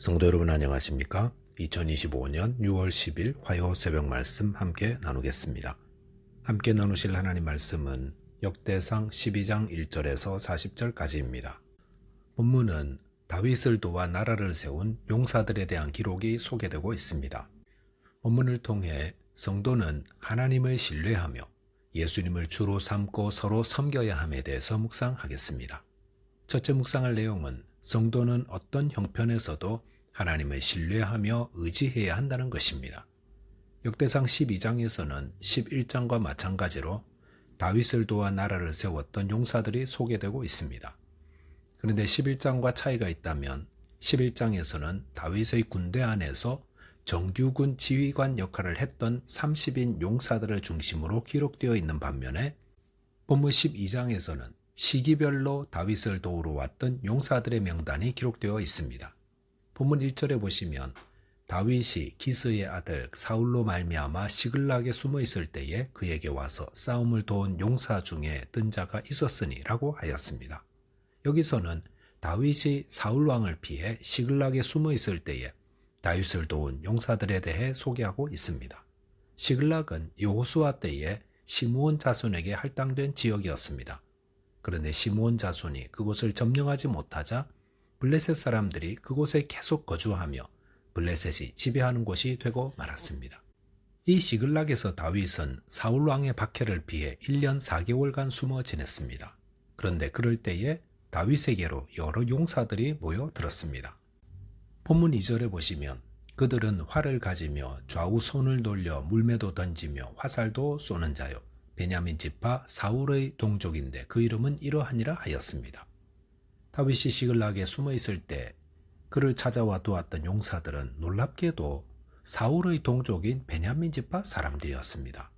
성도 여러분 안녕하십니까? 2025년 6월 10일 화요 새벽 말씀 함께 나누겠습니다. 함께 나누실 하나님 말씀은 역대상 12장 1절에서 40절까지입니다. 본문은 다윗을 도와 나라를 세운 용사들에 대한 기록이 소개되고 있습니다. 본문을 통해 성도는 하나님을 신뢰하며 예수님을 주로 삼고 서로 섬겨야 함에 대해서 묵상하겠습니다. 첫째 묵상할 내용은 성도는 어떤 형편에서도 하나님을 신뢰하며 의지해야 한다는 것입니다. 역대상 12장에서는 11장과 마찬가지로 다윗을 도와 나라를 세웠던 용사들이 소개되고 있습니다. 그런데 11장과 차이가 있다면 11장에서는 다윗의 군대 안에서 정규군 지휘관 역할을 했던 30인 용사들을 중심으로 기록되어 있는 반면에 본문 12장에서는 시기별로 다윗을 도우러 왔던 용사들의 명단이 기록되어 있습니다. 본문 1절에 보시면 다윗이 기스의 아들 사울로 말미암아 시글락에 숨어 있을 때에 그에게 와서 싸움을 도운 용사 중에 뜬 자가 있었으니 라고 하였습니다. 여기서는 다윗이 사울 왕을 피해 시글락에 숨어 있을 때에 다윗을 도운 용사들에 대해 소개하고 있습니다. 시글락은 여호수아 때에 시므온 자손에게 할당된 지역이었습니다. 그런데 시므온 자손이 그곳을 점령하지 못하자 블레셋 사람들이 그곳에 계속 거주하며 블레셋이 지배하는 곳이 되고 말았습니다. 이 시글락에서 다윗은 사울 왕의 박해를 피해 1년 4개월간 숨어 지냈습니다. 그런데 그럴 때에 다윗에게로 여러 용사들이 모여들었습니다. 본문 2절에 보시면 그들은 활을 가지며 좌우 손을 돌려 물매도 던지며 화살도 쏘는 자요 베냐민 지파 사울의 동족인데 그 이름은 이러하니라 하였습니다. 다윗이 시글락에 숨어 있을 때 그를 찾아와 도왔던 용사들은 놀랍게도 사울의 동족인 베냐민 지파 사람들이었습니다.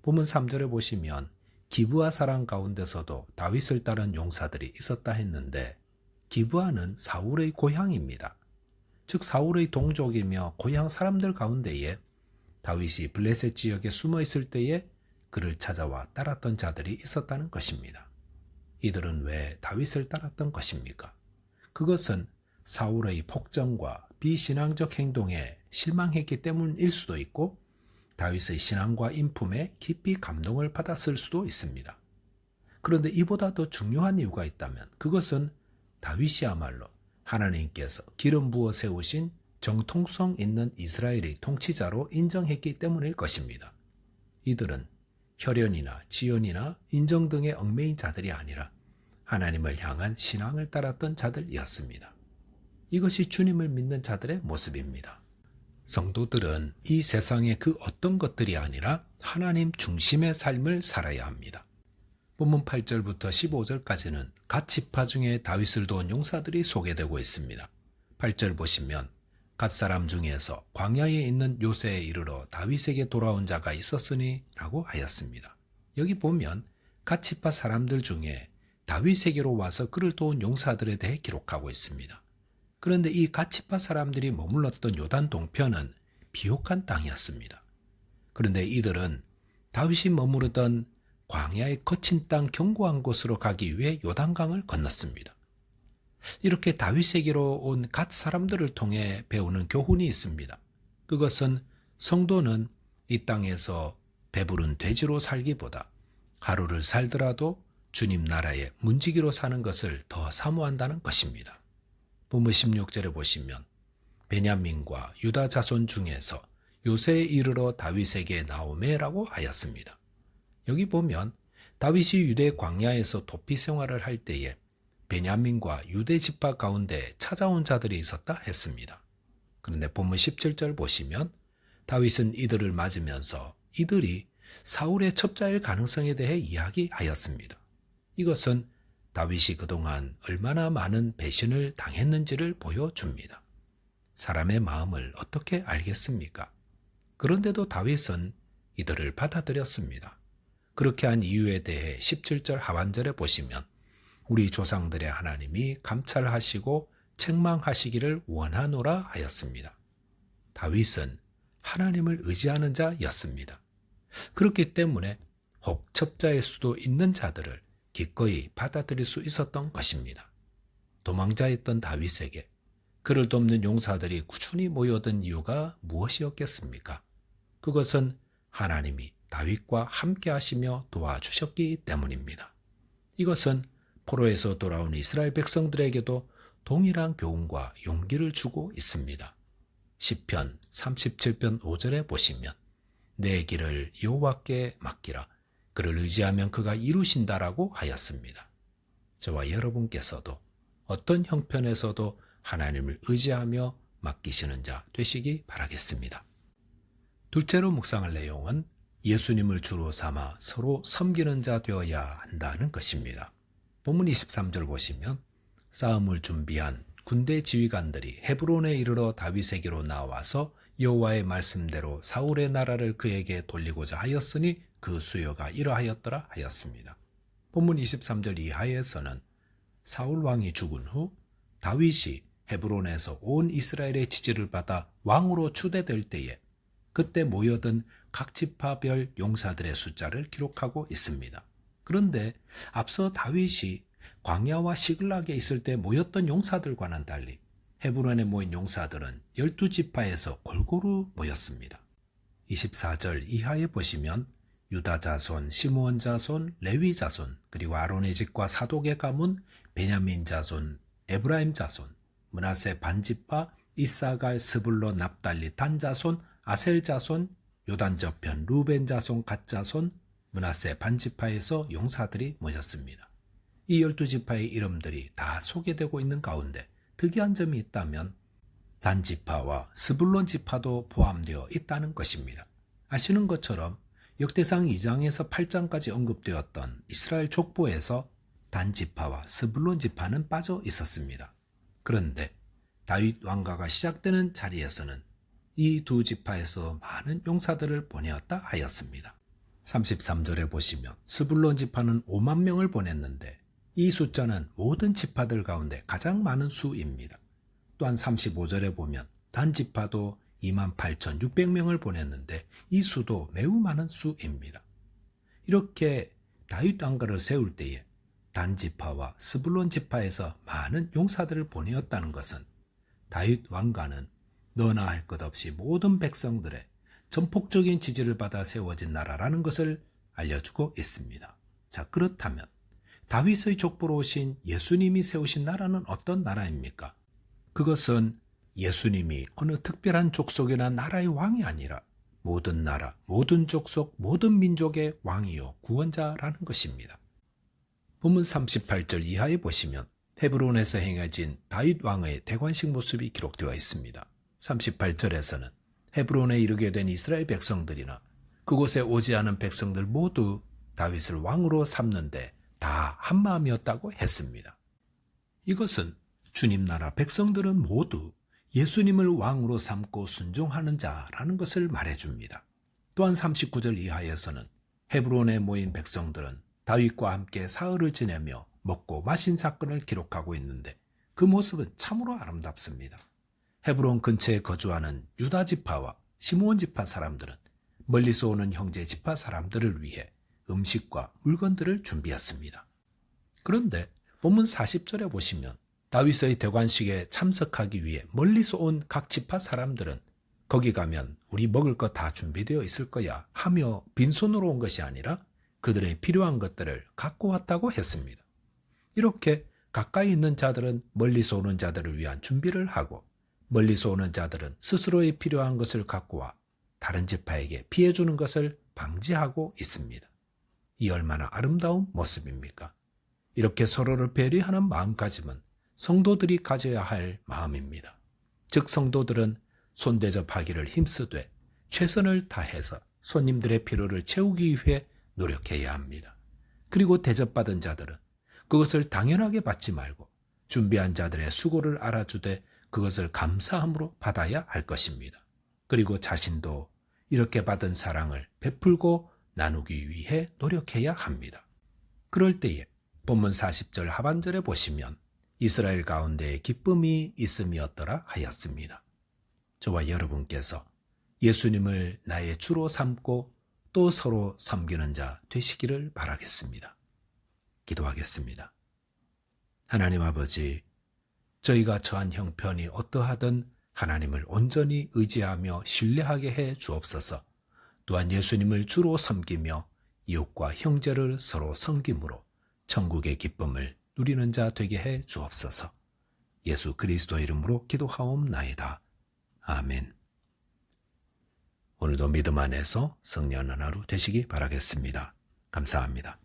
본문 3절에 보시면 기브아 사람 가운데서도 다윗을 따른 용사들이 있었다 했는데 기브아는 사울의 고향입니다. 즉 사울의 동족이며 고향 사람들 가운데에 다윗이 블레셋 지역에 숨어 있을 때에 그를 찾아와 따랐던 자들이 있었다는 것입니다. 이들은 왜 다윗을 따랐던 것입니까? 그것은 사울의 폭정과 비신앙적 행동에 실망했기 때문일 수도 있고 다윗의 신앙과 인품에 깊이 감동을 받았을 수도 있습니다. 그런데 이보다 더 중요한 이유가 있다면 그것은 다윗이야말로 하나님께서 기름 부어 세우신 정통성 있는 이스라엘의 통치자로 인정했기 때문일 것입니다. 이들은 혈연이나 지연이나 인정 등의 얽매인 자들이 아니라 하나님을 향한 신앙을 따랐던 자들이었습니다. 이것이 주님을 믿는 자들의 모습입니다. 성도들은 이 세상의 그 어떤 것들이 아니라 하나님 중심의 삶을 살아야 합니다. 본문 8절부터 15절까지는 갓 지파 중에 다윗을 도운 용사들이 소개되고 있습니다. 8절 보시면 갓 사람 중에서 광야에 있는 요새에 이르러 다윗에게 돌아온 자가 있었으니 라고 하였습니다. 여기 보면 갓 지파 사람들 중에 다윗에게로 와서 그를 도운 용사들에 대해 기록하고 있습니다. 그런데 이 갓 지파 사람들이 머물렀던 요단 동편은 비옥한 땅이었습니다. 그런데 이들은 다윗이 머무르던 광야의 거친 땅 견고한 곳으로 가기 위해 요단강을 건넜습니다. 이렇게 다윗에게로 온 갓 사람들을 통해 배우는 교훈이 있습니다. 그것은 성도는 이 땅에서 배부른 돼지로 살기보다 하루를 살더라도 주님 나라의 문지기로 사는 것을 더 사모한다는 것입니다. 본문 16절에 보시면 베냐민과 유다 자손 중에서 요새에 이르러 다윗에게 나오매라고 하였습니다. 여기 보면 다윗이 유대 광야에서 도피 생활을 할 때에 베냐민과 유대 지파 가운데 찾아온 자들이 있었다 했습니다. 그런데 본문 17절 보시면 다윗은 이들을 맞으면서 이들이 사울의 첩자일 가능성에 대해 이야기하였습니다. 이것은 다윗이 그동안 얼마나 많은 배신을 당했는지를 보여줍니다. 사람의 마음을 어떻게 알겠습니까? 그런데도 다윗은 이들을 받아들였습니다. 그렇게 한 이유에 대해 17절 하반절에 보시면 우리 조상들의 하나님이 감찰하시고 책망하시기를 원하노라 하였습니다. 다윗은 하나님을 의지하는 자였습니다. 그렇기 때문에 혹 첩자일 수도 있는 자들을 기꺼이 받아들일 수 있었던 것입니다. 도망자였던 다윗에게 그를 돕는 용사들이 꾸준히 모여든 이유가 무엇이었겠습니까? 그것은 하나님이 다윗과 함께 하시며 도와주셨기 때문입니다. 이것은 포로에서 돌아온 이스라엘 백성들에게도 동일한 교훈과 용기를 주고 있습니다. 시편 37편 5절에 보시면 내 길을 여호와께 맡기라. 그를 의지하면 그가 이루신다라고 하였습니다. 저와 여러분께서도 어떤 형편에서도 하나님을 의지하며 맡기시는 자 되시기 바라겠습니다. 둘째로 묵상할 내용은 예수님을 주로 삼아 서로 섬기는 자 되어야 한다는 것입니다. 본문 23절 보시면 싸움을 준비한 군대 지휘관들이 헤브론에 이르러 다윗에게로 나와서 여호와의 말씀대로 사울의 나라를 그에게 돌리고자 하였으니 그 수요가 이러하였더라 하였습니다. 본문 23절 이하에서는 사울 왕이 죽은 후 다윗이 헤브론에서 온 이스라엘의 지지를 받아 왕으로 추대될 때에 그때 모여든 각 지파별 용사들의 숫자를 기록하고 있습니다. 그런데 앞서 다윗이 광야와 시글락에 있을 때 모였던 용사들과는 달리 헤브론에 모인 용사들은 12지파에서 골고루 모였습니다. 24절 이하에 보시면 유다 자손, 시므온 자손, 레위 자손, 그리고 아론의 집과 사독의 가문, 베냐민 자손, 에브라임 자손, 므낫세 반지파, 이사갈, 스불론, 납달리, 단 자손, 아셀 자손, 요단 저편, 루벤 자손, 갓 자손, 므낫세 반지파에서 용사들이 모였습니다. 이 12지파의 이름들이 다 소개되고 있는 가운데 특이한 점이 있다면 단 지파와 스불론 지파도 포함되어 있다는 것입니다. 아시는 것처럼 역대상 2장에서 8장까지 언급되었던 이스라엘 족보에서 단 지파와 스불론 지파는 빠져 있었습니다. 그런데 다윗 왕가가 시작되는 자리에서는 이 두 지파에서 많은 용사들을 보내었다 하였습니다. 33절에 보시면 스불론 지파는 5만 명을 보냈는데 이 숫자는 모든 지파들 가운데 가장 많은 수입니다. 또한 35절에 보면 단 지파도 28,600명을 보냈는데 이 수도 매우 많은 수입니다. 이렇게 다윗 왕가를 세울 때에 단 지파와 스불론 지파에서 많은 용사들을 보내었다는 것은 다윗 왕가는 너나 할 것 없이 모든 백성들의 전폭적인 지지를 받아 세워진 나라라는 것을 알려주고 있습니다. 자, 그렇다면 다윗의 족보로 오신 예수님이 세우신 나라는 어떤 나라입니까? 그것은 예수님이 어느 특별한 족속이나 나라의 왕이 아니라 모든 나라, 모든 족속, 모든 민족의 왕이요 구원자라는 것입니다. 본문 38절 이하에 보시면 헤브론에서 행해진 다윗 왕의 대관식 모습이 기록되어 있습니다. 38절에서는 헤브론에 이르게 된 이스라엘 백성들이나 그곳에 오지 않은 백성들 모두 다윗을 왕으로 삼는데 다 한마음이었다고 했습니다. 이것은 주님 나라 백성들은 모두 예수님을 왕으로 삼고 순종하는 자라는 것을 말해줍니다. 또한 39절 이하에서는 헤브론에 모인 백성들은 다윗과 함께 사흘을 지내며 먹고 마신 사건을 기록하고 있는데 그 모습은 참으로 아름답습니다. 헤브론 근처에 거주하는 유다 지파와 시므온 지파 사람들은 멀리서 오는 형제 지파 사람들을 위해 음식과 물건들을 준비했습니다. 그런데 본문 40절에 보시면 다윗의 대관식에 참석하기 위해 멀리서 온 각 지파 사람들은 거기 가면 우리 먹을 거 다 준비되어 있을 거야 하며 빈손으로 온 것이 아니라 그들의 필요한 것들을 갖고 왔다고 했습니다. 이렇게 가까이 있는 자들은 멀리서 오는 자들을 위한 준비를 하고 멀리서 오는 자들은 스스로의 필요한 것을 갖고 와 다른 지파에게 피해주는 것을 방지하고 있습니다. 이 얼마나 아름다운 모습입니까? 이렇게 서로를 배려하는 마음가짐은 성도들이 가져야 할 마음입니다. 즉 성도들은 손대접하기를 힘쓰되 최선을 다해서 손님들의 필요를 채우기 위해 노력해야 합니다. 그리고 대접받은 자들은 그것을 당연하게 받지 말고 준비한 자들의 수고를 알아주되 그것을 감사함으로 받아야 할 것입니다. 그리고 자신도 이렇게 받은 사랑을 베풀고 나누기 위해 노력해야 합니다. 그럴 때에 본문 40절 하반절에 보시면 이스라엘 가운데 기쁨이 있음이었더라 하였습니다. 저와 여러분께서 예수님을 나의 주로 삼고 또 서로 섬기는 자 되시기를 바라겠습니다. 기도하겠습니다. 하나님 아버지, 저희가 처한 형편이 어떠하든 하나님을 온전히 의지하며 신뢰하게 해 주옵소서. 또한 예수님을 주로 섬기며 이웃과 형제를 서로 섬김으로 천국의 기쁨을 누리는 자 되게 해 주옵소서. 예수 그리스도 이름으로 기도하옵나이다. 아멘. 오늘도 믿음 안에서 승리하는 하루 되시기 바라겠습니다. 감사합니다.